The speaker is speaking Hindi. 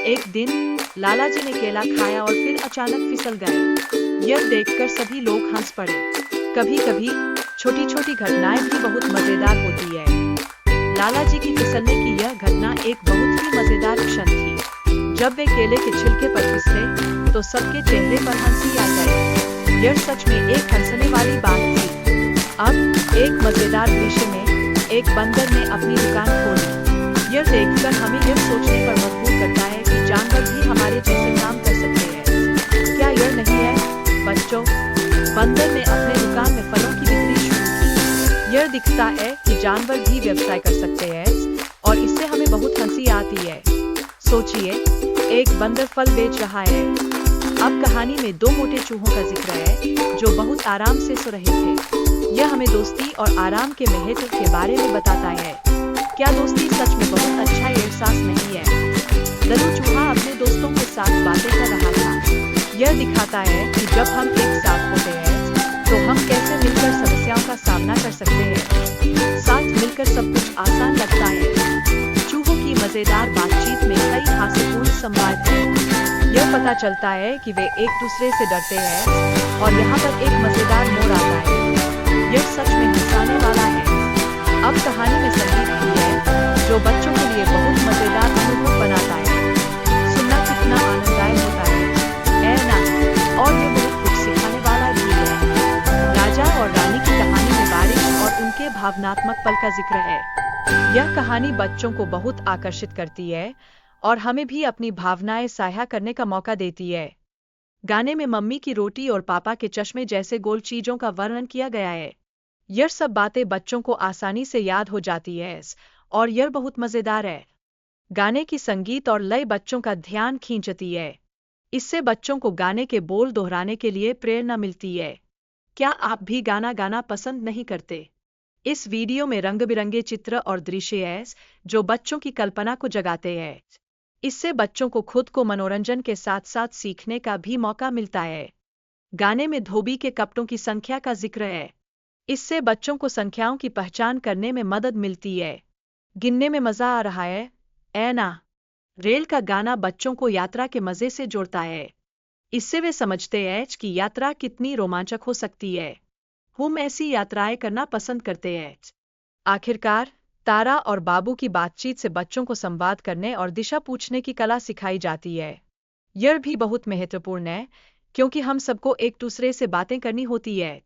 एक दिन लाला जी ने केला खाया और फिर अचानक फिसल गए। यह देखकर सभी लोग हंस पड़े। कभी कभी छोटी छोटी घटनाएं भी बहुत मजेदार होती है। लाला जी की फिसलने की यह घटना एक बहुत ही मजेदार क्षण थी। जब वे केले के छिलके पर फिसले तो सबके चेहरे पर हंसी आ गई। यह सच में एक हंसने वाली बात थी। अब एक मजेदार दृश्य में एक बंदर ने अपनी दुकान खोली। यह देखकर हमें यह सोचने पर मजबूर करता है कि जानवर भी हमारे जैसे काम कर सकते हैं। क्या यह नहीं है बच्चों? बंदर ने अपने दुकान में फलों की बिक्री शुरू की। यह दिखता है कि जानवर भी व्यवसाय कर सकते हैं और इससे हमें बहुत हंसी आती है। सोचिए, एक बंदर फल बेच रहा है। अब कहानी में दो मोटे चूहों का जिक्र है जो बहुत आराम से सो रहे थे। यह हमें दोस्ती और आराम के महत्व के बारे में बताता है। क्या दोस्ती सच में बहुत अच्छा एहसास नहीं है? लल्लू चूहा अपने दोस्तों के साथ बातें कर रहा था। यह दिखाता है कि जब हम एक साथ होते हैं तो हम कैसे मिलकर समस्याओं का सामना कर सकते हैं। साथ मिलकर सब कुछ आसान लगता है। चूहों की मजेदार बातचीत में कई हास्यपूर्ण संवाद हैं। यह पता चलता है कि वे एक दूसरे से डरते हैं और यहाँ पर एक मजेदार मोड़ आता है। यह सच में हंसाने वाला है। अब कहानी में संगीत भी है जो बच्चों के लिए बहुत मजेदार अनुभव बनाता है। सुनना कितना आनंददायक होता है, ऐ ना? और ये बहुत कुछ सिखाने वाला भी है। राजा और रानी की कहानी में बारिश और उनके भावनात्मक पल का जिक्र है। यह कहानी बच्चों को बहुत आकर्षित करती है और हमें भी अपनी भावनाएं साझा करने का मौका देती है। गाने में मम्मी की रोटी और पापा के चश्मे जैसे गोल चीजों का वर्णन किया गया है। यह सब बातें बच्चों को आसानी से याद हो जाती है और यह बहुत मजेदार है। गाने की संगीत और लय बच्चों का ध्यान खींचती है। इससे बच्चों को गाने के बोल दोहराने के लिए प्रेरणा मिलती है। क्या आप भी गाना गाना पसंद नहीं करते? इस वीडियो में रंग बिरंगे चित्र और दृश्य हैं जो बच्चों की कल्पना को जगाते हैं। इससे बच्चों को खुद को मनोरंजन के साथ साथ सीखने का भी मौका मिलता है। गाने में धोबी के कपड़ों की संख्या का जिक्र है। इससे बच्चों को संख्याओं की पहचान करने में मदद मिलती है। गिनने में मजा आ रहा है, ऐ ना? रेल का गाना बच्चों को यात्रा के मजे से जोड़ता है। इससे वे समझते हैं कि यात्रा कितनी रोमांचक हो सकती है। हम ऐसी यात्राएं करना पसंद करते हैं। आखिरकार तारा और बाबू की बातचीत से बच्चों को संवाद करने और दिशा पूछने की कला सिखाई जाती है। यह भी बहुत महत्वपूर्ण है क्योंकि हम सबको एक दूसरे से बातें करनी होती है।